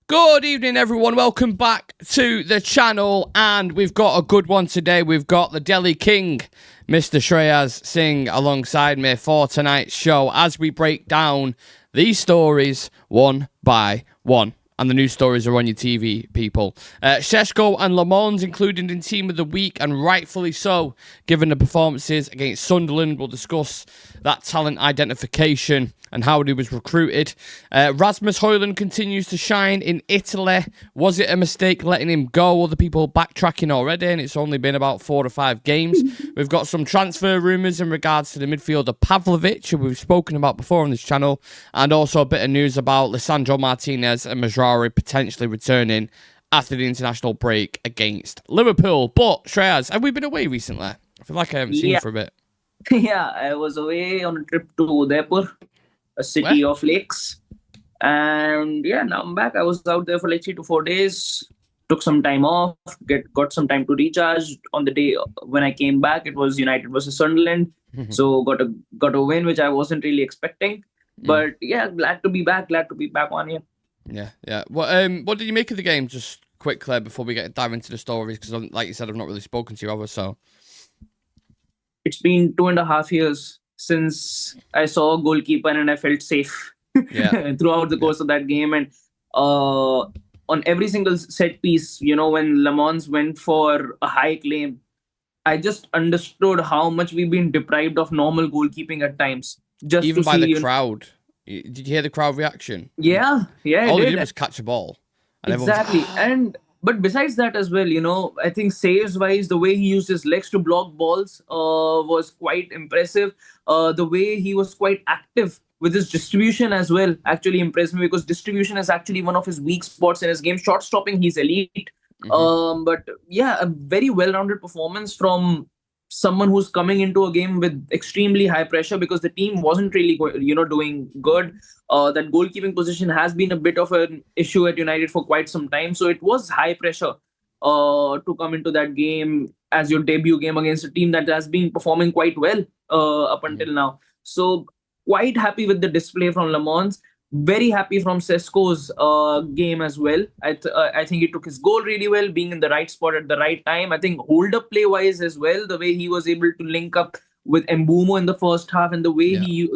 Good evening, everyone. Welcome back to the channel, and we've got a good one today. We've got the Delhi King, Mr. Shreyas, Singh alongside me for tonight's show as we break down these stories one by one. And the news stories are on your TV, people. Sesko and Lammens included in Team of the Week, and rightfully so, given the performances against Sunderland. We'll discuss that talent identification and how he was recruited. Rasmus Højlund continues to shine in Italy. Was it a mistake letting him go? Other people backtracking already, and it's only been about 4 to 5 games. We've got some transfer rumours in regards to the midfielder Pavlovic, who we've spoken about before on this channel, and also a bit of news about Lisandro Martinez and Mazraoui potentially returning after the international break against Liverpool. But, Shreyas, have we been away recently? I feel like I haven't seen you for a bit. Yeah, I was away on a trip to Udaipur, a city of lakes. And yeah, now I'm back. I was out there for like 3 to 4 days. Took some time off, got some time to recharge. On the day when I came back, it was United versus Sunderland. So got a win, which I wasn't really expecting. But yeah, glad to be back. Glad to be back on here. Yeah. What did you make of the game? Just quickly before we dive into the stories, because like you said, I've not really spoken to you ever. So it's been 2.5 years since I saw a goalkeeper and I felt safe throughout the course of that game. And on every single set piece, when Lammens went for a high claim, I just understood how much we've been deprived of normal goalkeeping at times. Just even to by see, the crowd. Did you hear the crowd reaction? Yeah. All he did was catch a ball. And exactly. But besides that as well, I think saves-wise, the way he used his legs to block balls was quite impressive. The way he was quite active with his distribution as well actually impressed me, because distribution is actually one of his weak spots in his game. Shot stopping, he's elite. But yeah, a very well-rounded performance from someone who's coming into a game with extremely high pressure, because the team wasn't really doing good. That goalkeeping position has been a bit of an issue at United for quite some time, so it was high pressure to come into that game as your debut game against a team that has been performing quite well up until now. So quite happy with the display from Lammens. Very happy from Sesko's game as well. I think he took his goal really well, being in the right spot at the right time. I think hold-up play-wise as well, the way he was able to link up with Mbeumo in the first half, and the way he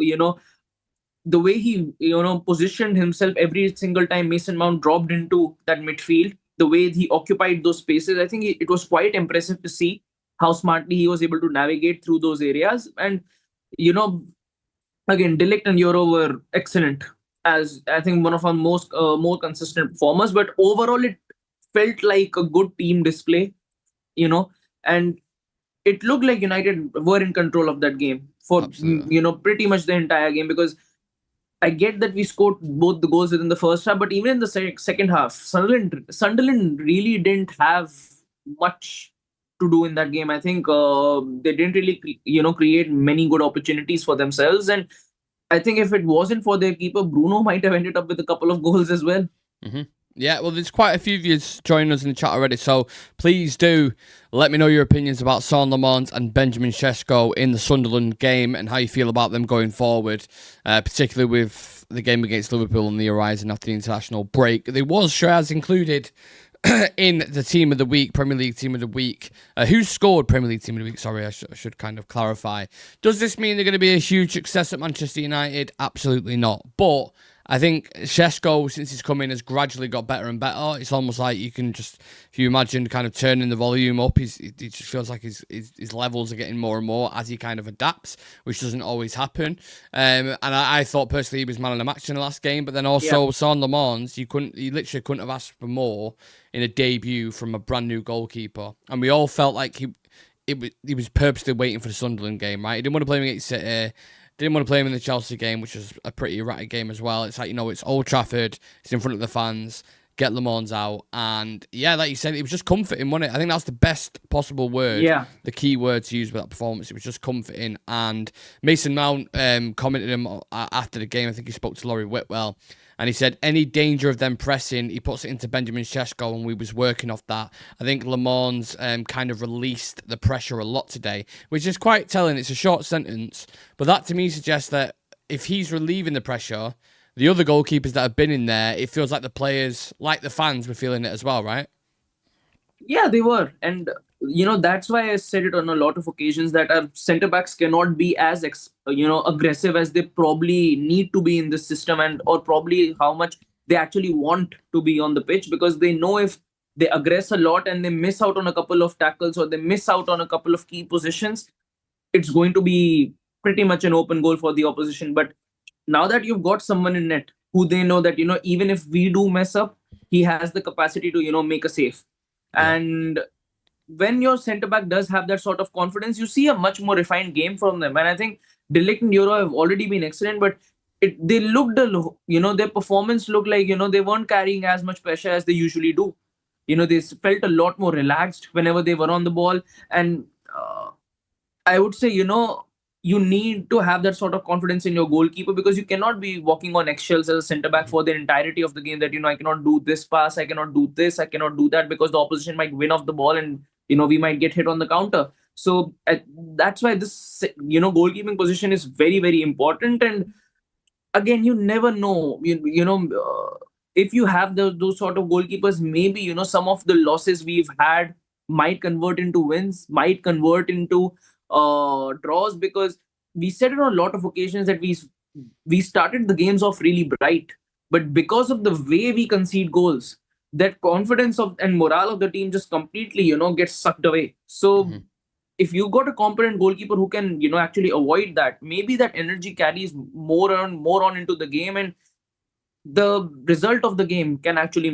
positioned himself every single time Mason Mount dropped into that midfield, the way he occupied those spaces. I think it was quite impressive to see how smartly he was able to navigate through those areas. And, again, De Ligt and Euro were excellent, as I think one of our most more consistent performers. But overall, it felt like a good team display, and it looked like United were in control of that game for pretty much the entire game, because I get that we scored both the goals within the first half, but even in the second half, Sunderland really didn't have much to do in that game. I think they didn't really create many good opportunities for themselves, and I think if it wasn't for their keeper, Bruno might have ended up with a couple of goals as well. Yeah, well, there's quite a few of you joining us in the chat already, so please do let me know your opinions about Son Lammens and Benjamin Sesko in the Sunderland game, and how you feel about them going forward, particularly with the game against Liverpool on the horizon after the international break. There was Shreyas included in the Team of the Week, Premier League Team of the Week. Who scored Premier League Team of the Week? Sorry, I should kind of clarify. Does this mean they're going to be a huge success at Manchester United? Absolutely not. But I think Sesko, since he's come in, has gradually got better and better. It's almost like you can just, if you imagine kind of turning the volume up, it just feels like his levels are getting more and more as he kind of adapts, which doesn't always happen. And I thought personally he was man of the match in the last game, but then also Son Lammens, you literally couldn't have asked for more in a debut from a brand new goalkeeper. And we all felt like he was purposely waiting for the Sunderland game, right? He didn't want to play him against City. Didn't want to play him in the Chelsea game, which was a pretty erratic game as well. It's like, it's Old Trafford. It's in front of the fans. Get Lammens out. And yeah, like you said, it was just comforting, wasn't it? I think that's the best possible word. Yeah. The key word to use with that performance. It was just comforting. And Mason Mount commented him after the game. I think he spoke to Laurie Whitwell. And he said, any danger of them pressing, he puts it into Benjamin Sesko, and we was working off that. I think Lammens kind of released the pressure a lot today, which is quite telling. It's a short sentence, but that to me suggests that if he's relieving the pressure, the other goalkeepers that have been in there, it feels like the players, like the fans, were feeling it as well, right? Yeah, they were. And, that's why I said it on a lot of occasions that our centre backs cannot be as, aggressive as they probably need to be in this system, and or probably how much they actually want to be on the pitch, because they know if they aggress a lot and they miss out on a couple of tackles or they miss out on a couple of key positions, it's going to be pretty much an open goal for the opposition. But now that you've got someone in net who they know that, even if we do mess up, he has the capacity to, make a save. Yeah. And when your centre back does have that sort of confidence, you see a much more refined game from them. And I think De Ligt and Euro have already been excellent, but they looked, their performance looked like, they weren't carrying as much pressure as they usually do. They felt a lot more relaxed whenever they were on the ball. And I would say, you need to have that sort of confidence in your goalkeeper, because you cannot be walking on eggshells as a centre back for the entirety of the game, that, I cannot do this pass, I cannot do this, I cannot do that, because the opposition might win off the ball and, we might get hit on the counter. So that's why this, goalkeeping position is very, very important. And again, you never know, if you have those sort of goalkeepers, maybe, some of the losses we've had might convert into wins, might convert into draws, because we said it on a lot of occasions that we started the games off really bright, but because of the way we concede goals, that confidence of and morale of the team just completely gets sucked away. So if you got a competent goalkeeper who can actually avoid that, maybe that energy carries more on into the game, and the result of the game can actually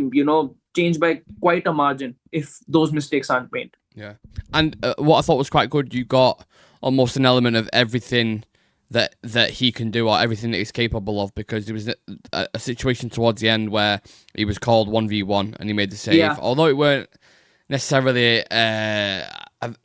change by quite a margin if those mistakes aren't made. Yeah. And what I thought was quite good, you got almost an element of everything that he can do, or everything that he's capable of, because there was a situation towards the end where he was called 1v1 and he made the save. Yeah. Although it weren't necessarily a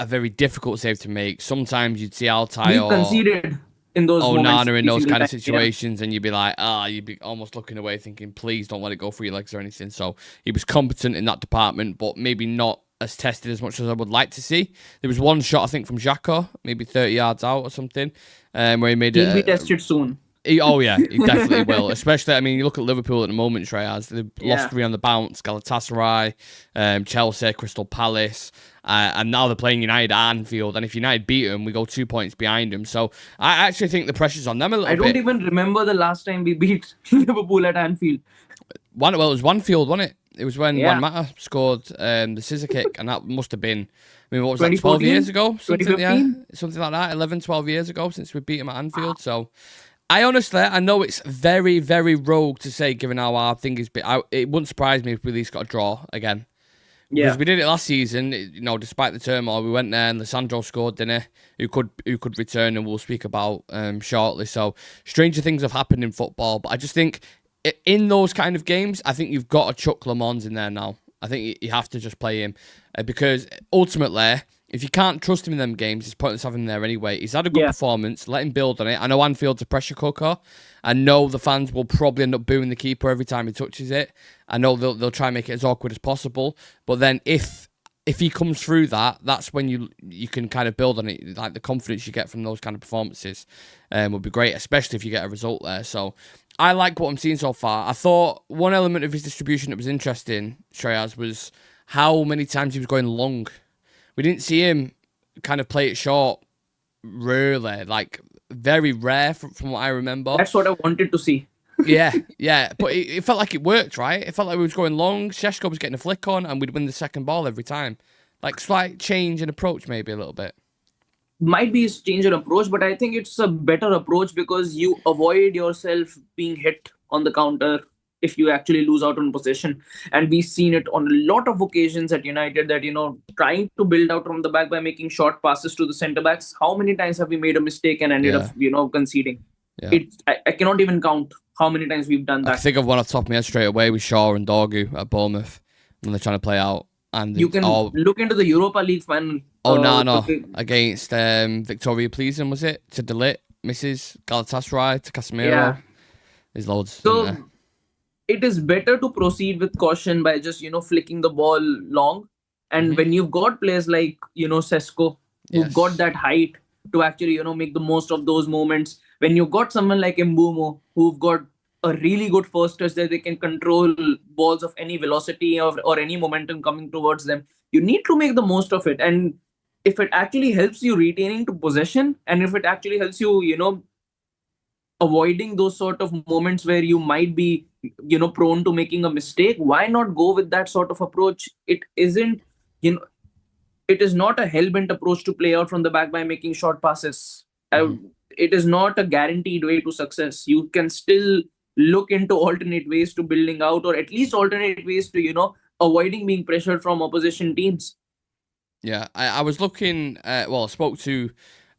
very difficult save to make, sometimes you'd see Altay or conceded in those Nana in those kind of situations, and you'd be like, you'd be almost looking away thinking, please don't let it go through your legs or anything. So he was competent in that department, but maybe not as tested as much as I would like to see. There was one shot, I think, from Xhaka, maybe 30 yards out or something, where he made it. He'll be tested soon. He definitely will. Especially, I mean, you look at Liverpool at the moment, Shreyas. They've lost 3 on the bounce. Galatasaray, Chelsea, Crystal Palace, and now they're playing United at Anfield. And if United beat them, we go 2 points behind them. So I actually think the pressure's on them a little bit. I don't even remember the last time we beat Liverpool at Anfield. It was Wanfield, wasn't it? It was when Juan Mata scored the scissor kick, and that must have been, what was that, 12 years ago? Something like that, 11, 12 years ago since we beat him at Anfield. So I know it's very, very rogue to say, given how our thing is, it wouldn't surprise me if we at least got a draw again. Yeah. Because we did it last season, despite the turmoil, we went there and Lisandro scored, didn't he? Who could return, and we'll speak about shortly. So stranger things have happened in football, but I just think in those kind of games, I think you've got to chuck Lammens in there now. I think you have to just play him, because ultimately, if you can't trust him in them games, it's pointless having him there anyway. He's had a good performance. Let him build on it. I know Anfield's a pressure cooker. I know the fans will probably end up booing the keeper every time he touches it. I know they'll try and make it as awkward as possible. But then if he comes through that's when you can kind of build on it. Like the confidence you get from those kind of performances would be great, especially if you get a result there. So I like what I'm seeing so far. I thought one element of his distribution that was interesting, Shreyas, was how many times he was going long. We didn't see him kind of play it short, really. Like, very rare from what I remember. That's what I wanted to see. yeah. But it felt like it worked, right? It felt like we was going long, Sesko was getting a flick on, and we'd win the second ball every time. Like, slight change in approach, maybe a little bit. Might be a change in approach, but I think it's a better approach, because you avoid yourself being hit on the counter if you actually lose out on possession. And we've seen it on a lot of occasions at United that, trying to build out from the back by making short passes to the centre backs. How many times have we made a mistake and ended up, conceding? Yeah. I cannot even count how many times we've done that. I think of one off the top of my head straight away with Shaw and Dorgu at Bournemouth when they're trying to play out. And you can look into the Europa League final. No. Against Victoria Pleasant, was it? To De Ligt, misses. Galatasaray to Casemiro. Yeah. There's loads. So it is better to proceed with caution by just, flicking the ball long. And when you've got players like, Sesko, who've got that height to actually, make the most of those moments. When you've got someone like Mbumo, who've got a really good first touch that they can control balls of any velocity or any momentum coming towards them. You need to make the most of it. And if it actually helps you retaining to possession, and if it actually helps you, avoiding those sort of moments where you might be, prone to making a mistake, why not go with that sort of approach? You know, it is not a hell-bent approach to play out from the back by making short passes. It is not a guaranteed way to success. You can still look into alternate ways to building out, or at least alternate ways to, avoiding being pressured from opposition teams. Yeah, I was looking, I spoke to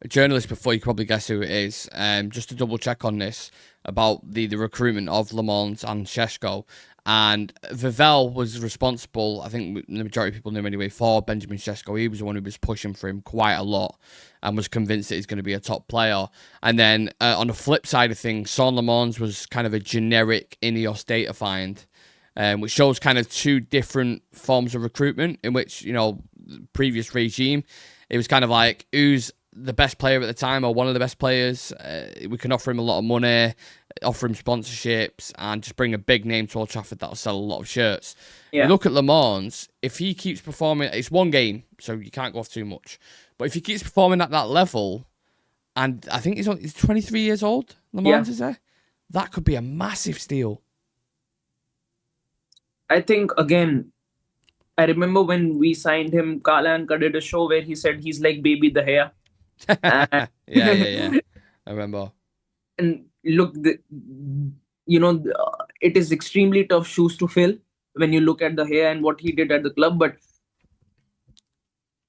a journalist before, you can probably guess who it is, just to double check on this, about the recruitment of Lammens and Sesko. And Vivel was responsible, I think the majority of people knew anyway, for Benjamin Sesko. He was the one who was pushing for him quite a lot and was convinced that he's going to be a top player. And then on the flip side of things, Son Lammens was kind of a generic Ineos data find, which shows kind of two different forms of recruitment, in which, previous regime, it was kind of like, who's the best player at the time or one of the best players? We can offer him a lot of money, offer him sponsorships, and just bring a big name to Old Trafford that'll sell a lot of shirts. Yeah. You look at Lammens, if he keeps performing, it's one game, so you can't go off too much, but if he keeps performing at that level, and I think he's 23 years old, Lammens, is there? That could be a massive steal. I think, again, I remember when we signed him, Kala Anka did a show where he said he's like Baby De Gea. Yeah. I remember. And look, it is extremely tough shoes to fill when you look at De Gea and what he did at the club. But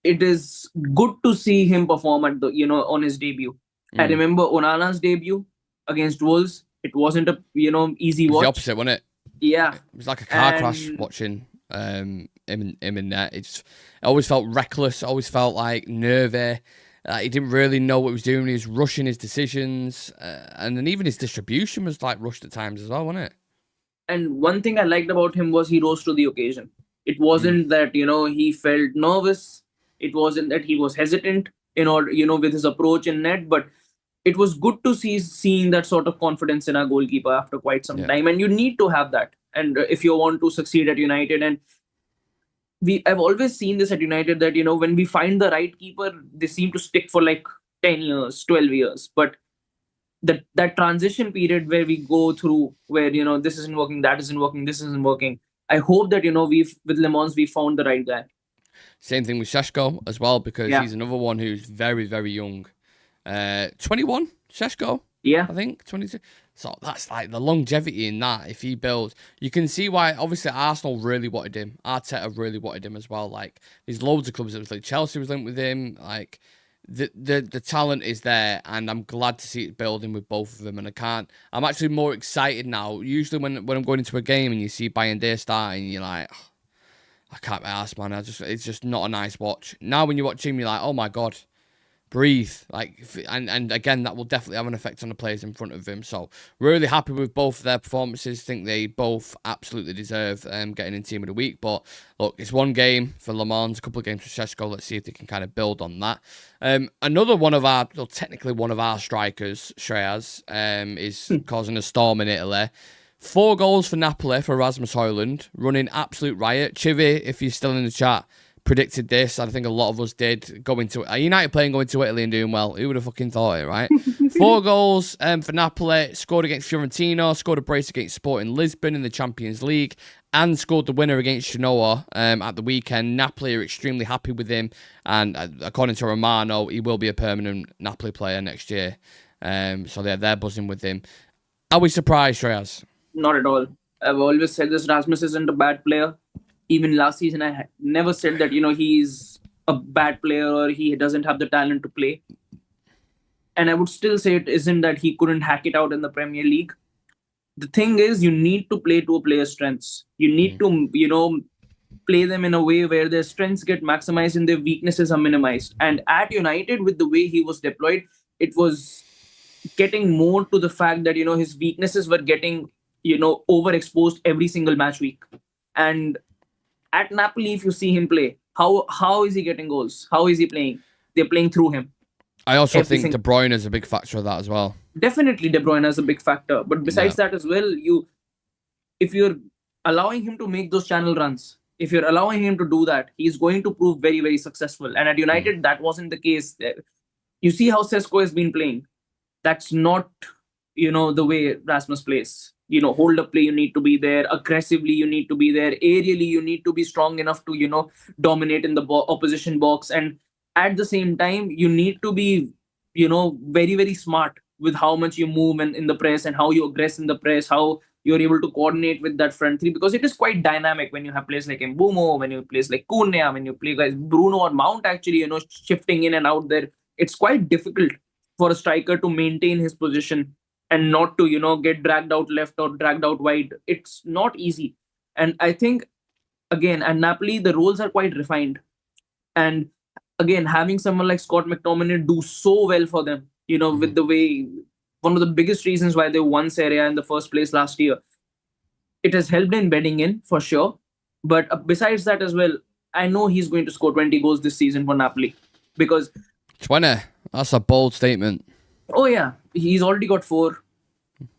it is good to see him perform at on his debut. I remember Onana's debut against Wolves. It wasn't a easy watch. It was the opposite, wasn't it? Yeah, it was like a car crash watching him in net. It always felt reckless. Always felt like nervy. He didn't really know what he was doing. He was rushing his decisions, and then even his distribution was like rushed at times as well, wasn't it? And one thing I liked about him was he rose to the occasion. It wasn't that he felt nervous. It wasn't that he was hesitant in order with his approach in net, but it was good to seeing that sort of confidence in our goalkeeper after quite some time. And you need to have that. And if you want to succeed at United, and I've always seen this at United, that when we find the right keeper, they seem to stick for like 10 years, 12 years. But that transition period where we go through, where this isn't working, that isn't working, this isn't working, I hope that with Lammens we found the right guy. Same thing with Sesko as well, because he's another one who's very, very young. 21, Sesko. Yeah, I think 22. So that's like the longevity in that. If he builds, you can see why. Obviously, Arsenal really wanted him. Arteta really wanted him as well. Like, there's loads of clubs that was like Chelsea was linked with him. Like, the talent is there, and I'm glad to see it building with both of them. And I'm actually more excited now. Usually, when I'm going into a game and you see Bayern Day starting, you're like, oh, I can't be arsed, man. It's just not a nice watch. Now, when you watch him, you're like, oh my god. Breathe, and again, that will definitely have an effect on the players in front of him. So really happy with both of their performances. Think they both absolutely deserve getting in Team of the Week. But look, it's one game for Lammens, a couple of games for Sesko. Let's see if they can kind of build on that. Another one of our, technically one of our strikers, Shreyas, is causing a storm in Italy. 4 goals for Napoli for Rasmus Højlund, running absolute riot. Chivi, if you're still in the chat, predicted this. I think a lot of us did. Going to a United playing, going to Italy and doing well. Who would have fucking thought it, right? 4 goals for Napoli. Scored against Fiorentina. Scored a brace against Sporting Lisbon in the Champions League, and scored the winner against Genoa at the weekend. Napoli are extremely happy with him, and according to Romano, he will be a permanent Napoli player next year. So they're buzzing with him. Are we surprised, Shreyas? Not at all. I've always said this. Rasmus isn't a bad player. Even last season, I never said that, he's a bad player or he doesn't have the talent to play. And I would still say it isn't that he couldn't hack it out in the Premier League. The thing is, you need to play to a player's strengths. You need to, play them in a way where their strengths get maximized and their weaknesses are minimized. And at United, with the way he was deployed, it was getting more to the fact that, his weaknesses were getting, overexposed every single match week. And at Napoli, if you see him play, how is he getting goals? How is he playing? They're playing through him. I also Every think De Bruyne is a big factor of that as well. Definitely De Bruyne is a big factor. But besides that as well, if you're allowing him to make those channel runs, if you're allowing him to do that, he's going to prove very, very successful. And at United, that wasn't the case. You see how Sesko has been playing. That's not, the way Rasmus plays. Hold up play, you need to be there. Aggressively, you need to be there. Aerially, you need to be strong enough to, dominate in the opposition box. And at the same time, you need to be, very, very smart with how much you move in the press and how you aggress in the press, how you're able to coordinate with that front three, because it is quite dynamic when you have players like Mbumo, when you have players like Cunha, when you play guys Bruno or Mount actually, shifting in and out there. It's quite difficult for a striker to maintain his position and not to, get dragged out left or dragged out wide. It's not easy. And I think, again, at Napoli, the roles are quite refined. And again, having someone like Scott McTominay do so well for them, with the way, one of the biggest reasons why they won Serie A in the first place last year, it has helped in bedding in for sure. But besides that as well, I know he's going to score 20 goals this season for Napoli, because 20. That's a bold statement. Oh yeah, he's already got 4.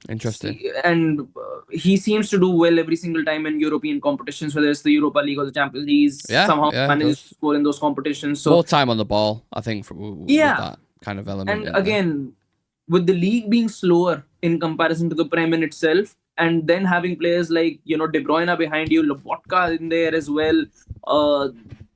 Interesting. And he seems to do well every single time in European competitions, whether it's the Europa League or the Champions League. Somehow manages to score in those competitions. So more time on the ball, I think, with that kind of element. And again, with the league being slower in comparison to the Prem in itself, and then having players like, De Bruyne behind you, Lobotka in there as well.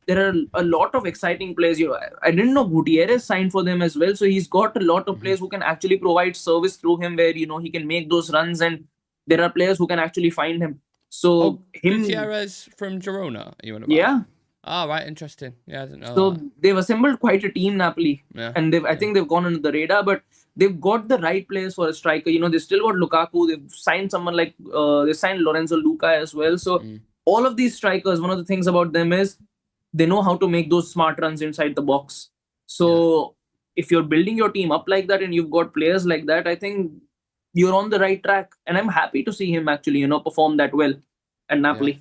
There are a lot of exciting players. I didn't know Gutierrez signed for them as well. So he's got a lot of players who can actually provide service through him, where, he can make those runs, and there are players who can actually find him. So Gutierrez from Girona, you want to Yeah. Oh, right. Interesting. Yeah, I didn't know So that. they've assembled quite a team, Napoli. Yeah. And I think they've gone under the radar, but they've got the right players for a striker. They still got Lukaku. They've signed someone like, they signed Lorenzo Luca as well. So all of these strikers, one of the things about them is they know how to make those smart runs inside the box. So if you're building your team up like that and you've got players like that, I think you're on the right track. And I'm happy to see him actually, perform that well at Napoli. Yeah.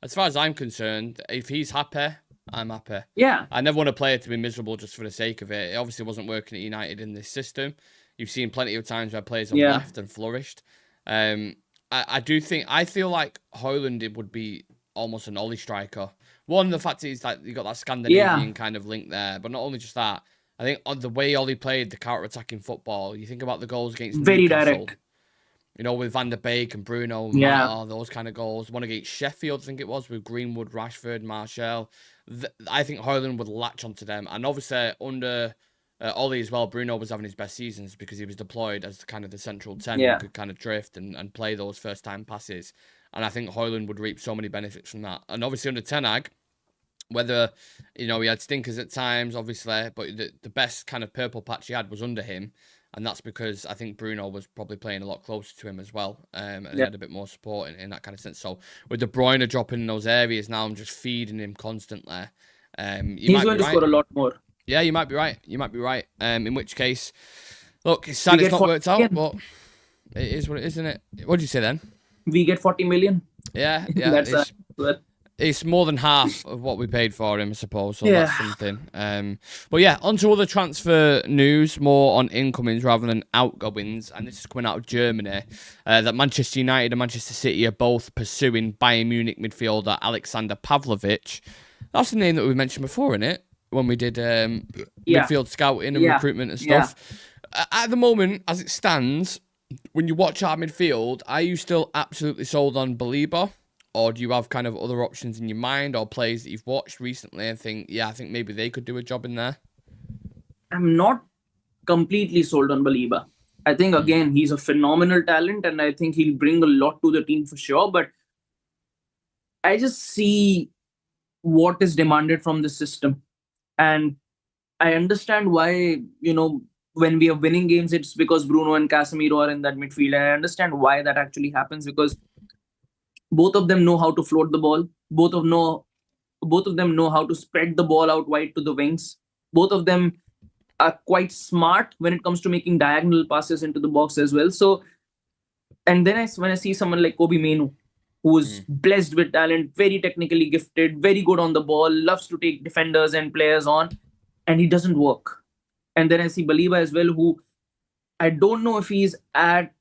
As far as I'm concerned, if he's happy, I'm happy. Yeah. I never want a player to be miserable just for the sake of it. It obviously wasn't working at United in this system. You've seen plenty of times where players have left and flourished. I feel like Højlund would be almost an Ollie striker. One, the fact is that you got that Scandinavian kind of link there, but not only just that, I think on the way Ollie played the counter-attacking football, you think about the goals against very Newcastle, direct. With Van der Beek and Bruno, those kind of goals. One against Sheffield, I think it was, with Greenwood, Rashford, Martial. I think Højlund would latch onto them. And obviously, under Ollie as well, Bruno was having his best seasons because he was deployed as kind of the central 10 who could kind of drift and play those first-time passes. And I think Højlund would reap so many benefits from that. And obviously under Ten Hag, whether, he had stinkers at times, obviously, but the best kind of purple patch he had was under him. And that's because I think Bruno was probably playing a lot closer to him as well. And he had a bit more support in that kind of sense. So with De Bruyne dropping in those areas now, I'm just feeding him constantly. He's going to score a lot more. Yeah, you might be right. In which case, look, it's sad it's not worked out, but it is what it is, isn't it? What did you say then? We get 40 million. Yeah. It's more than half of what we paid for him, I suppose. So that's something. But yeah, on to other transfer news, more on incomings rather than outgoings. And this is coming out of Germany. That Manchester United and Manchester City are both pursuing Bayern Munich midfielder Alexander Pavlovic. That's the name that we mentioned before, innit? When we did midfield scouting and recruitment and stuff. At the moment, as it stands, when you watch our midfield, are you still absolutely sold on Belieber? Or do you have kind of other options in your mind or players that you've watched recently and think, I think maybe they could do a job in there? I'm not completely sold on Belieber. I think, again, he's a phenomenal talent and I think he'll bring a lot to the team for sure. But I just see what is demanded from the system. And I understand why, when we are winning games, it's because Bruno and Casemiro are in that midfield. And I understand why that actually happens, because both of them know how to float the ball. Both of them know how to spread the ball out wide to the wings. Both of them are quite smart when it comes to making diagonal passes into the box as well. So, and then when I see someone like Kobe Mainoo, who is blessed with talent, very technically gifted, very good on the ball, loves to take defenders and players on, and he doesn't work. And then I see Baliba as well, who I don't know if he's at,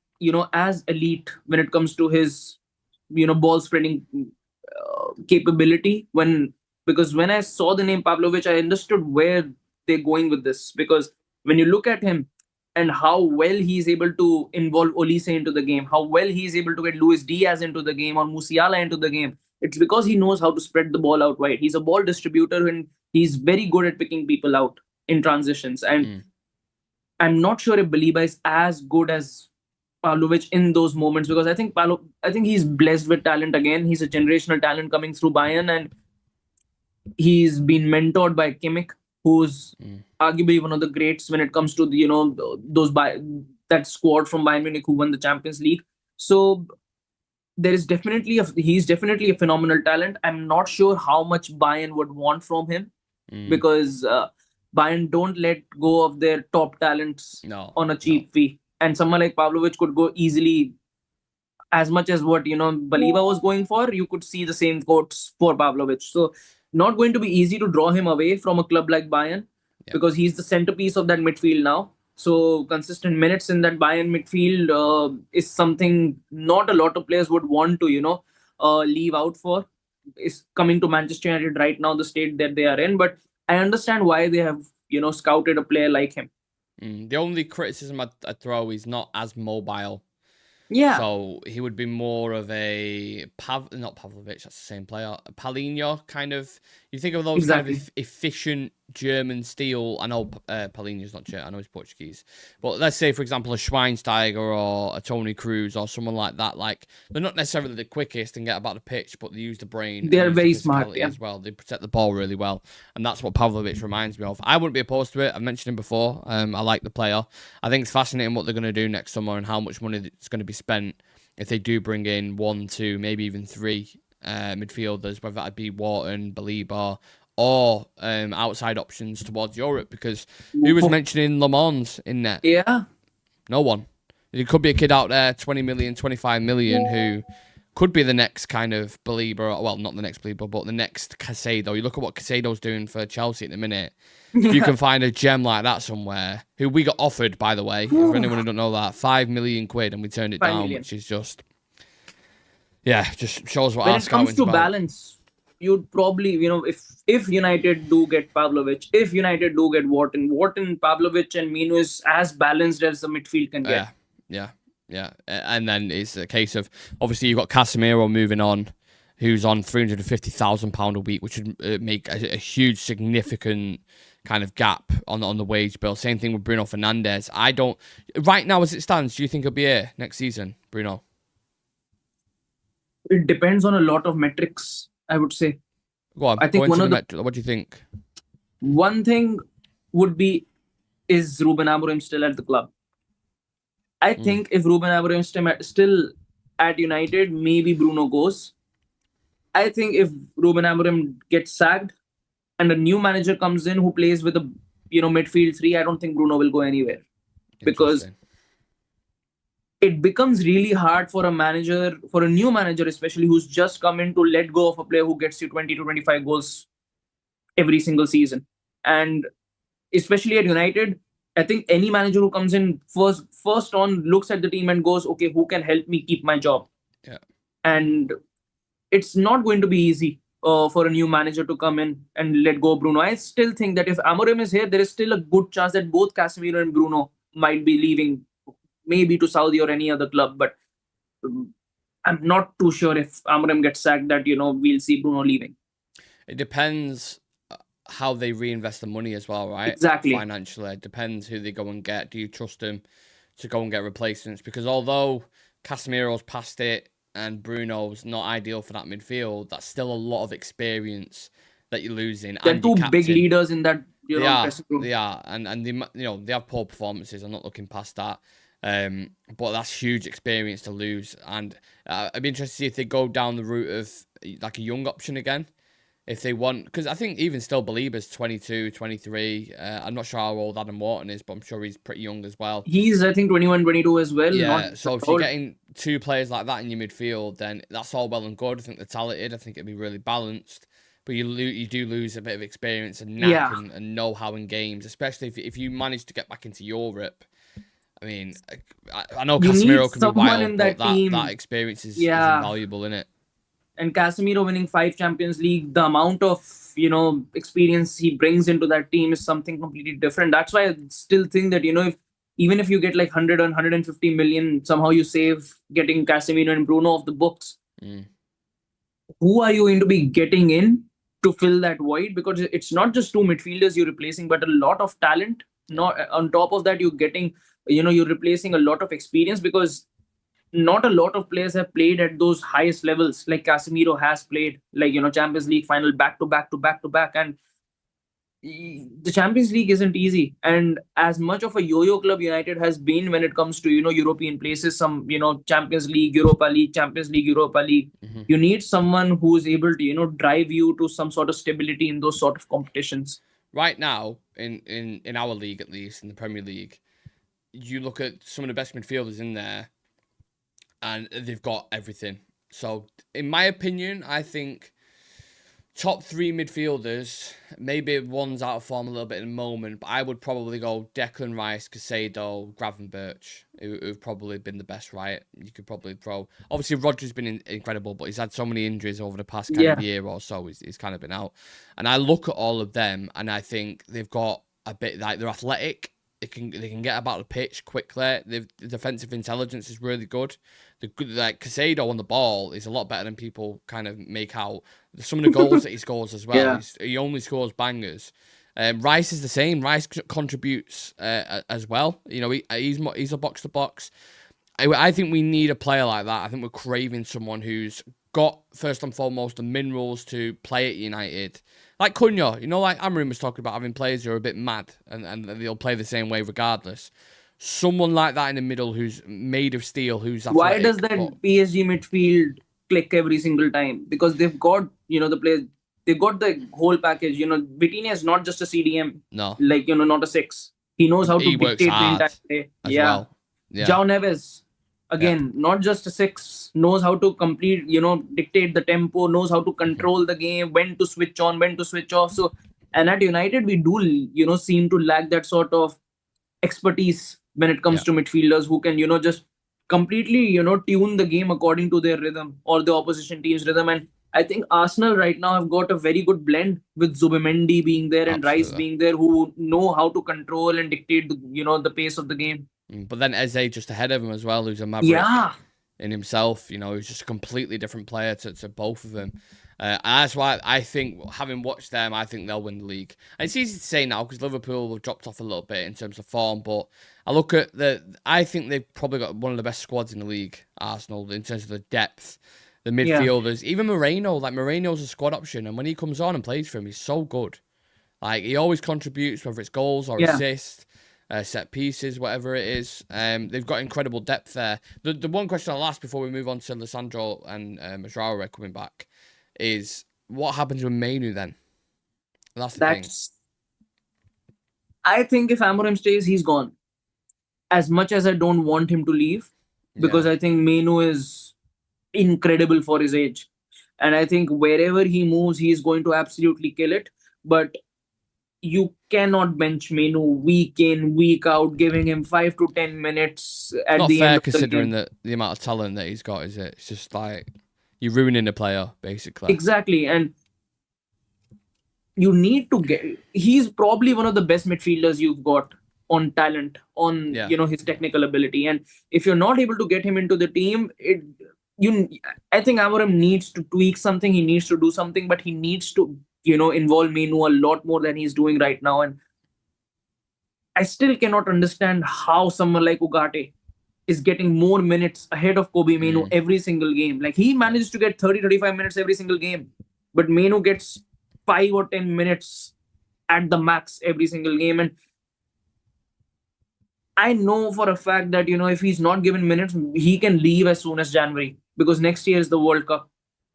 as elite when it comes to his, ball spreading capability. Because when I saw the name Pavlovich, I understood where they're going with this. Because when you look at him and how well he's able to involve Olise into the game, how well he's able to get Luis Diaz into the game or Musiala into the game, it's because he knows how to spread the ball out wide. He's a ball distributor and he's very good at picking people out in transitions. And I'm not sure if Baliba is as good as Pavlovich in those moments, because I think he's blessed with talent again. He's a generational talent coming through Bayern, and he's been mentored by Kimmich, who's arguably one of the greats when it comes to the, that squad from Bayern Munich who won the Champions League. So he's definitely a phenomenal talent. I'm not sure how much Bayern would want from him, because Bayern don't let go of their top talents on a cheap fee. And someone like Pavlovich could go easily as much as what, Baliba was going for. You could see the same quotes for Pavlovich. So not going to be easy to draw him away from a club like Bayern, because he's the centerpiece of that midfield now. So consistent minutes in that Bayern midfield is something not a lot of players would want to, leave out for. Is coming to Manchester United right now, the state that they are in. But I understand why they have, scouted a player like him. The only criticism I'd throw is not as mobile. Yeah. So he would be more of a not Pavlovich, that's the same player. Paulinho kind of. You think of those kind of efficient German steel. I know Paulinho's not German. I know he's Portuguese. But let's say, for example, a Schweinsteiger or a Tony Cruz or someone like that. Like, they're not necessarily the quickest and get about the pitch, but they use the brain. They're very smart as well. They protect the ball really well, and that's what Pavlovich reminds me of. I wouldn't be opposed to it. I've mentioned him before. I like the player. I think it's fascinating what they're going to do next summer and how much money it's going to be spent if they do bring in 1, 2, maybe even 3 midfielders, whether that be Wharton, Baliba, or outside options towards Europe. Because who was mentioning Lammens in net? Yeah. No one. There could be a kid out there, 20 million, 25 million, who could be the next kind of Baliba. Well, not the next Baliba, but the next Casado. You look at what Casado's doing for Chelsea at the minute. If you can find a gem like that somewhere, who we got offered, by the way, for anyone who don't know that, 5 million quid, and we turned it down, which is just, just shows what our scouting's about. When it comes to balance, you'd probably, if United do get Pavlovich, if United do get Wharton, Pavlovich, and Mino is as balanced as the midfield can get. Yeah. And then it's a case of, obviously, you've got Casemiro moving on, who's on £350,000 a week, which would make a huge, significant kind of gap on the wage bill. Same thing with Bruno Fernandes. Right now as it stands, do you think he'll be here next season, Bruno? It depends on a lot of metrics, I would say. Go on. I think what do you think? One thing would be, is Ruben Amorim still at the club? I think if Ruben Amorim is still at United, maybe Bruno goes. I think if Ruben Amorim gets sacked and a new manager comes in who plays with a midfield 3, I don't think Bruno will go anywhere, because it becomes really hard for a new manager especially, who's just come in, to let go of a player who gets you 20 to 25 goals every single season. And especially at United, I think any manager who comes in first on looks at the team and goes, okay, who can help me keep my job? Yeah. And it's not going to be easy for a new manager to come in and let go of Bruno. I still think that if Amorim is here, there is still a good chance that both Casemiro and Bruno might be leaving, maybe to Saudi or any other club. But I'm not too sure if Amorim gets sacked that, we'll see Bruno leaving. It depends how they reinvest the money as well, right? Exactly. Financially. It depends who they go and get. Do you trust them to go and get replacements? Because although Casemiro's past it and Bruno's not ideal for that midfield, that's still a lot of experience that you're losing. They're two big leaders in that dressing room. They are. And they have poor performances. I'm not looking past that. But that's huge experience to lose. And I'd be interested to see if they go down the route of like a young option again. If they want, because I think even still Baliba's 22, 23. I'm not sure how old Adam Wharton is, but I'm sure he's pretty young as well. He's, I think, 21, 22 as well. Yeah, so if you're getting 2 players like that in your midfield, then that's all well and good. I think they're talented. I think it'd be really balanced. But you do lose a bit of experience and knack Yeah. and know-how in games, especially if you manage to get back into Europe. I mean, I know You need Casemiro can be someone wild, in but that team. that experience is Yeah. invaluable, isn't it? And Casemiro winning 5 Champions League, the amount of experience he brings into that team is something completely different. That's why I still think that even if you get like 100 or 150 million, somehow you save getting Casemiro and Bruno off the books. Who are you going to be getting in to fill that void? Because it's not just two midfielders you're replacing, but a lot of talent. Not on top of that, you're getting you're replacing a lot of experience, because not a lot of players have played at those highest levels like Casemiro has played, like Champions League final back to back to back to back. And the Champions League isn't easy. And as much of a yo-yo club United has been when it comes to European places, some Champions League, Europa League, Champions League, Europa League, you need someone who's able to drive you to some sort of stability in those sort of competitions. Right now, in our league, at least in the Premier League, you look at some of the best midfielders in there, and they've got everything. So, in my opinion, I think top 3 midfielders, maybe one's out of form a little bit in the moment, but I would probably go Declan Rice, Caicedo, Gravenberch, who've probably been the best, right? You could probably throw... Obviously, Rodri's been incredible, but he's had so many injuries over the past kind of year or so. He's kind of been out. And I look at all of them, and I think they've got a bit... Like, they're athletic. They can get about the pitch quickly. The defensive intelligence is really good. Like Caicedo on the ball is a lot better than people kind of make out. Some of the goals that he scores as well, he only scores bangers. Rice is the same. Rice contributes as well. He's a box to box. I think we need a player like that. I think we're craving someone who's got, first and foremost, the minerals to play at United. Like Cunha, like Amrin was talking about, having players who are a bit mad and they'll play the same way regardless. Someone like that in the middle who's made of steel, who's athletic. Why does that PSG midfield click every single time? Because they've got, the players, they've got the whole package. Vitinha is not just a CDM. No. Like, not a 6. He knows how to dictate the entire play. Well. Yeah. João Neves, again, not just a 6, knows how to complete, dictate the tempo, knows how to control the game, when to switch on, when to switch off. So, and at United, we do, seem to lack that sort of expertise when it comes to midfielders who can, just completely, tune the game according to their rhythm or the opposition team's rhythm. And I think Arsenal right now have got a very good blend with Zubimendi being there and Rice being there, who know how to control and dictate the pace of the game. But then Eze just ahead of him as well, who's a maverick in himself. He's just a completely different player to both of them. And that's why I think, having watched them, I think they'll win the league. And it's easy to say now because Liverpool have dropped off a little bit in terms of form, but I look at I think they've probably got one of the best squads in the league, Arsenal, in terms of the depth, the midfielders. Even Moreno, Moreno's a squad option, and when he comes on and plays for him, he's so good. Like, he always contributes, whether it's goals or assists, set pieces, whatever it is. They've got incredible depth there. The one question I'll ask before we move on to Lisandro and Mazraoui coming back is, what happens with Mainu then? That's the thing. I think if Amorim stays, he's gone. As much as I don't want him to leave, because I think Mainu is incredible for his age. And I think wherever he moves, he's going to absolutely kill it. But you cannot bench Mainu week in, week out, giving him 5 to 10 minutes at not the fair end of considering the the amount of talent that he's got, is it? It's just like, you're ruining the player, basically. Exactly. And you need to he's probably one of the best midfielders you've got on talent, on his technical ability. And if you're not able to get him into the team, I think Amorim needs to tweak something. He needs to do something, but he needs to involve Mainu a lot more than he's doing right now. And I still cannot understand how someone like Ugarte is getting more minutes ahead of Kobe Mainu every single game. Like, he manages to get 30-35 minutes every single game, but Mainu gets 5 or 10 minutes at the max every single game. And I know for a fact that, if he's not given minutes, he can leave as soon as January, because next year is the World Cup.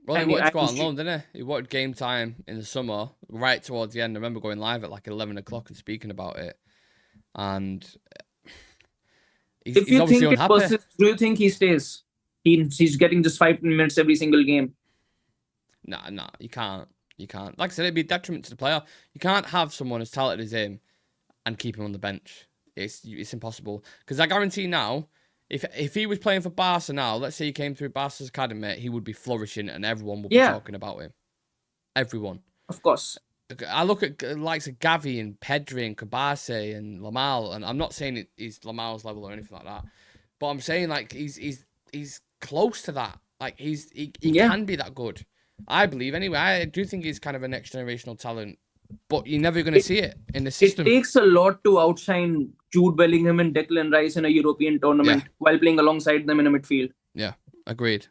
Well, he wanted to go on loan, didn't he? He wanted game time in the summer, right towards the end. I remember going live at like 11 o'clock and speaking about it. And if you think it persists, do you think he stays? He's getting just 5 minutes every single game. Nah, you can't. You can't. Like I said, it'd be a detriment to the player. You can't have someone as talented as him and keep him on the bench. It's impossible. Because I guarantee now, if he was playing for Barca now, let's say he came through Barca's academy, he would be flourishing and everyone would be talking about him. Everyone. Of course. I look at likes of Gavi and Pedri and Kabase and Lamal, and I'm not saying he's Lamal's level or anything like that, but I'm saying like he's close to that. Like he can be that good. I believe anyway. I do think he's kind of a next generational talent, but you're never going to see it in the system. It takes a lot to outshine Jude Bellingham and Declan Rice in a European tournament while playing alongside them in a midfield. Yeah. Agreed.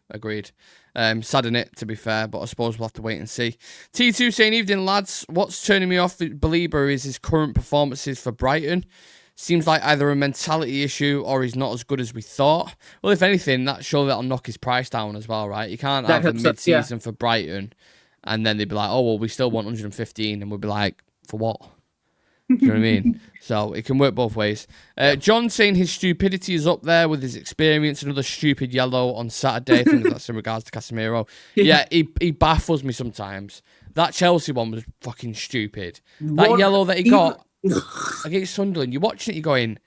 Sad in it, to be fair, but I suppose we'll have to wait and see. T2 saying, evening lads, what's turning me off with Belieber is his current performances for Brighton. Seems like either a mentality issue or he's not as good as we thought. Well, if anything, that surely that'll knock his price down as well, right? You can't have a mid-season for Brighton and then they'd be like, oh, well, we still want 115, and we'll be like, for what? Do you know what I mean? So it can work both ways. John saying his stupidity is up there with his experience. Another stupid yellow on Saturday. I think that's in regards to Casemiro. Yeah, he baffles me sometimes. That Chelsea one was fucking stupid. That yellow that he got against Sunderland, you're watching it, you're going,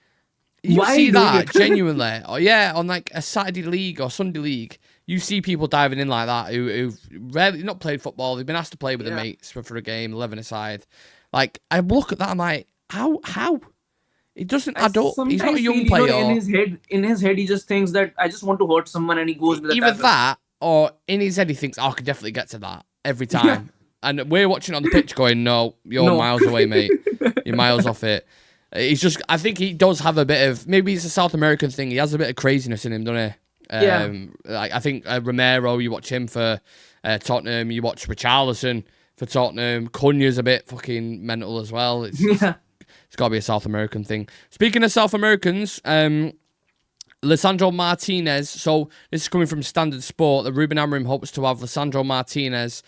you see that genuinely? Oh, yeah, on like a Saturday league or Sunday league, you see people diving in like that who've rarely not played football. They've been asked to play with their mates for a game, 11 aside. Like, I look at that, I'm like, how? It doesn't add up. He's not a young player. In his head, he just thinks that I just want to hurt someone, and he goes with either that, or in his head, he thinks, I can definitely get to that every time. And we're watching it on the pitch going, no, you're miles away, mate. You're miles off it. He's just, I think he does have a bit of, maybe it's a South American thing. He has a bit of craziness in him, doesn't he? Like, I think Romero, you watch him for Tottenham, you watch Richarlison for Tottenham. Cunha's a bit fucking mental as well. It's got to be a South American thing. Speaking of South Americans, Lisandro Martinez. So this is coming from Standard Sport. The Ruben Amorim hopes to have Lisandro Martinez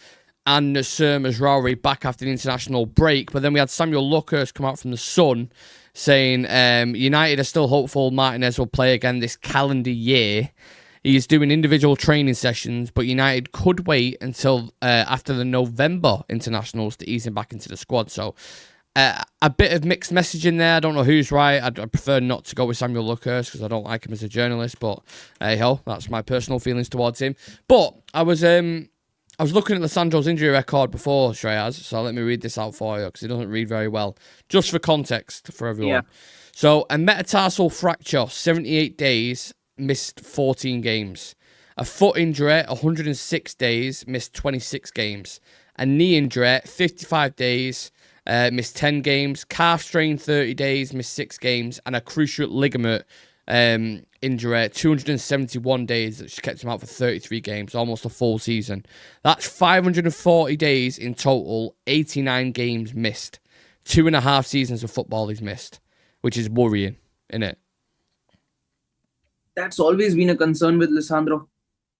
and Nasser Mazraoui back after the international break. But then we had Samuel Lucas come out from the Sun saying United are still hopeful Martinez will play again this calendar year. He is doing individual training sessions, but United could wait until after the November internationals to ease him back into the squad. So a bit of mixed messaging there. I don't know who's right. I'd prefer not to go with Samuel Lucas because I don't like him as a journalist. But hey ho, that's my personal feelings towards him. But I was looking at Lisandro's injury record before, Shreyas. So let me read this out for you because it doesn't read very well. Just for context for everyone. Yeah. So a metatarsal fracture, 78 days. Missed 14 games. A foot injury, 106 days, missed 26 games. A knee injury, 55 days, missed 10 games. Calf strain, 30 days, missed 6 games. And a cruciate ligament injury, 271 days, which kept him out for 33 games, almost a full season. That's 540 days in total, 89 games missed. 2.5 seasons of football he's missed, which is worrying, isn't it? That's always been a concern with Lisandro.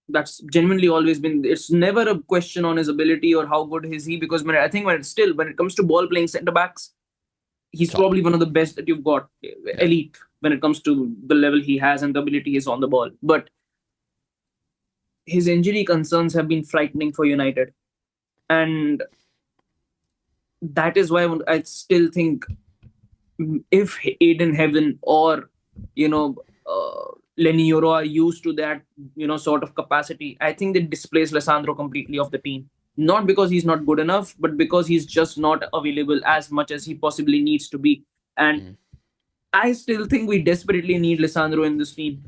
That's genuinely always been. It's never a question on his ability or how good is he, because I think when it comes to ball playing centre backs, he's probably one of the best that you've got, elite when it comes to the level he has and the ability is on the ball. But his injury concerns have been frightening for United, and that is why I still think if Aiden Heaven or Lenny Yoro are used to that, sort of capacity, I think they displace Lisandro completely off the team. Not because he's not good enough, but because he's just not available as much as he possibly needs to be. And I still think we desperately need Lisandro in this team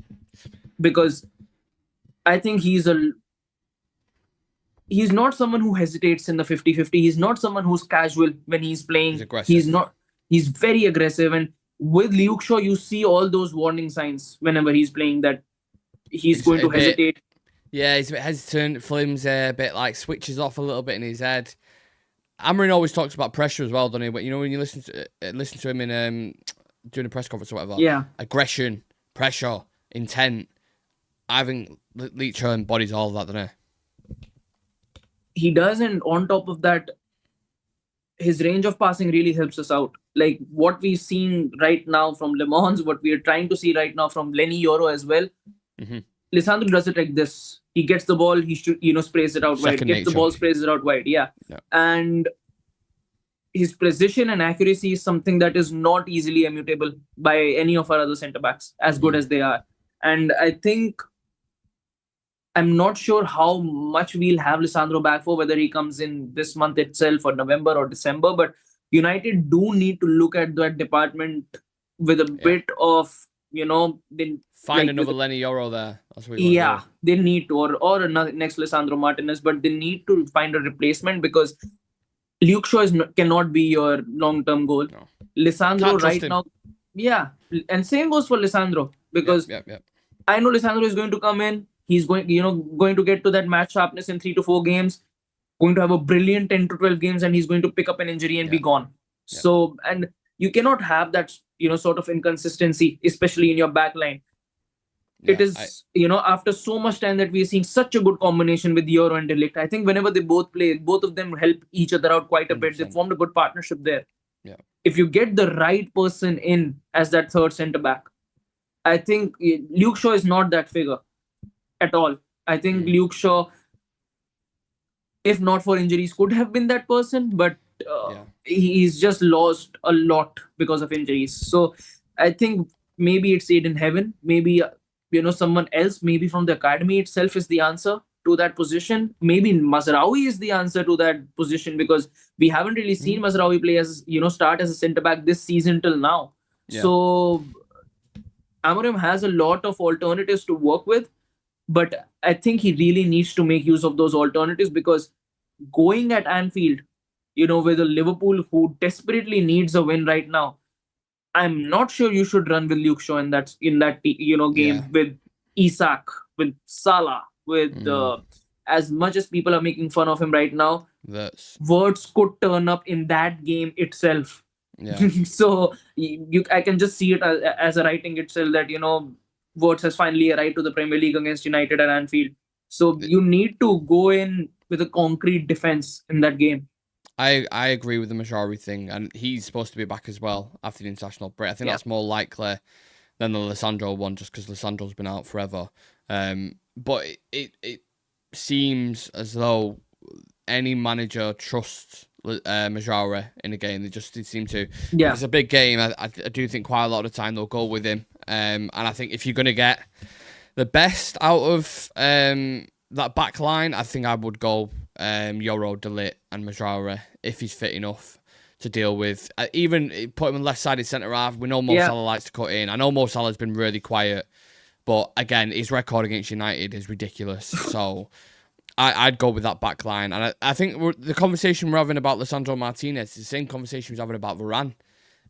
because I think he's not someone who hesitates in the 50-50. He's not someone who's casual when he's playing. He's very aggressive, and with Luke Shaw, you see all those warning signs whenever he's playing that he's going to hesitate. Yeah, he's a bit hesitant, flimsy, a bit like switches off a little bit in his head. Amorim always talks about pressure as well, doesn't he? But when you listen to him in doing a press conference or whatever, aggression, pressure, intent. I think Luke Shaw embodies all of that, doesn't he? He does, and on top of that, his range of passing really helps us out. Like what we've seen right now from Lammens, what we are trying to see right now from Lenny Yoro as well. Lisandro does it like this. He gets the ball, he should, sprays it out wide. Second Gets the nature. ball, sprays it out wide. Yeah. Yeah. And his precision and accuracy is something that is not easily immutable by any of our other centre backs, as good as they are. And I think I'm not sure how much we'll have Lisandro back for, whether he comes in this month itself or November or December. But United do need to look at that department with a bit of, they find another Lenny Yoro there. That's what you want to do. They need to, or another next Lisandro Martinez, but they need to find a replacement because Luke Shaw cannot be your long-term goal. No. Lisandro right now, and same goes for Lisandro because I know Lisandro is going to come in. He's going to get to that match sharpness in 3 to 4 games, going to have a brilliant 10 to 12 games, and he's going to pick up an injury and be gone. Yeah. So, and you cannot have that, sort of inconsistency, especially in your back line. It is, after so much time that we are seeing such a good combination with Euro and De Ligt. I think whenever they both play, both of them help each other out quite a 100%. Bit. They formed a good partnership there. Yeah. If you get the right person in as that third centre back, I think Luke Shaw is not that figure at all. I think Luke Shaw, if not for injuries, could have been that person, but he's just lost a lot because of injuries. So I think maybe it's Aiden Heaven, maybe someone else, maybe from the academy itself is the answer to that position. Maybe Mazraoui is the answer to that position because we haven't really seen Mazraoui play as start as a centre back this season till now. Yeah. So Amorim has a lot of alternatives to work with, but I think he really needs to make use of those alternatives because going at Anfield, with a Liverpool who desperately needs a win right now, I'm not sure you should run with Luke Shaw in that game with Isak, with Salah, with as much as people are making fun of him right now. Words could turn up in that game itself. Yeah. So I can just see it as a writing itself that Wirtz has finally arrived to the Premier League against United at Anfield. So you need to go in with a concrete defense in that game. I agree with the Mazraoui thing, and he's supposed to be back as well after the international break. I think that's more likely than the Lisandro one, just because Lisandro's been out forever. But it seems as though any manager trusts Mazraoui in a game. They seem to. Yeah. If it's a big game, I do think quite a lot of the time they'll go with him. And I think if you're going to get the best out of that back line, I think I would go Yoro, De Ligt and Mazraoui if he's fit enough to deal with. Even put him on left-sided centre-half. We know Mo Salah likes to cut in. I know Mo Salah's been really quiet, but again, his record against United is ridiculous. So I'd go with that back line. And I think the conversation we're having about Lisandro Martinez is the same conversation we was having about Varane.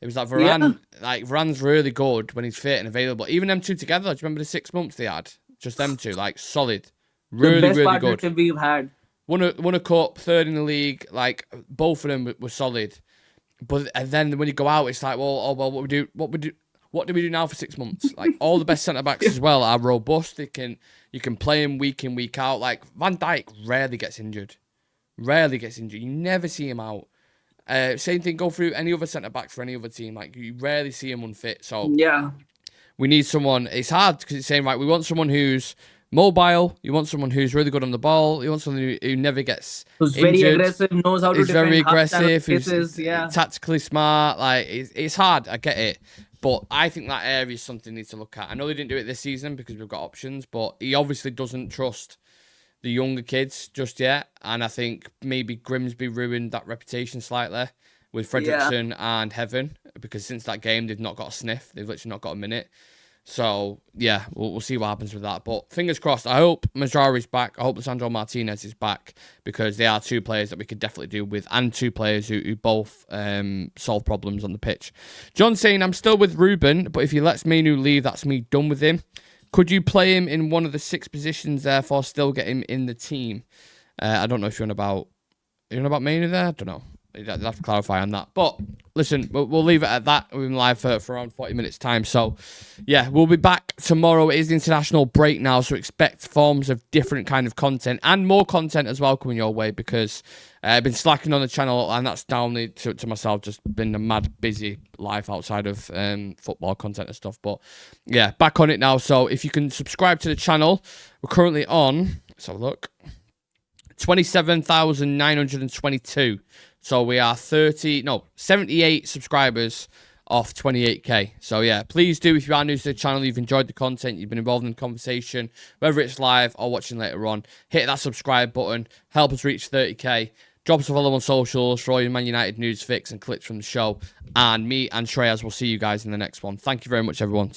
It was like Varane, Varane's really good when he's fit and available. Even them two together, do you remember the 6 months they had? Just them two, solid. Really, the best really partnership good. We've had. Won a cup, third in the league. Both of them were solid. But and then when you go out, it's like, what do we do now for 6 months? All the best centre backs as well are robust. You can play them week in, week out. Van Dijk rarely gets injured. You never see him out. Same thing go through any other centre backs for any other team. You rarely see him unfit. So we need someone. It's hard because it's saying we want someone who's mobile. You want someone who's really good on the ball. You want someone who never gets who's injured. Very aggressive, knows how to defend. Very aggressive. Who's tactically smart. It's hard. I get it, but I think that area is something they need to look at. I know they didn't do it this season because we've got options, but he obviously doesn't trust the younger kids just yet, and I think maybe Grimsby ruined that reputation slightly with Fredrickson and Heaven because since that game they've not got a sniff. They've literally not got a minute. So, we'll see what happens with that. But fingers crossed. I hope Mazraoui's back. I hope Lisandro Martinez is back because they are two players that we could definitely do with and two players who both solve problems on the pitch. John saying, I'm still with Ruben, but if he lets Mainu leave, that's me done with him. Could you play him in one of the 6 positions, therefore still get him in the team? I don't know if you're on about Mainu there? I don't know. You'd have to clarify on that. But listen, we'll leave it at that. We've been live for around 40 minutes time. So, we'll be back tomorrow. It is the international break now, so expect forms of different kind of content and more content as well coming your way because I've been slacking on the channel and that's down to myself. Just been a mad busy life outside of football content and stuff. But back on it now. So if you can subscribe to the channel, we're currently on Let's have a look. 27,922. So we are 78 subscribers off 28k. So yeah, please do, if you are new to the channel, you've enjoyed the content, you've been involved in the conversation, whether it's live or watching later on, hit that subscribe button, help us reach 30k. Drop us a follow on socials for all your Man United news, fix, and clips from the show. And me and Shreyas will see you guys in the next one. Thank you very much, everyone.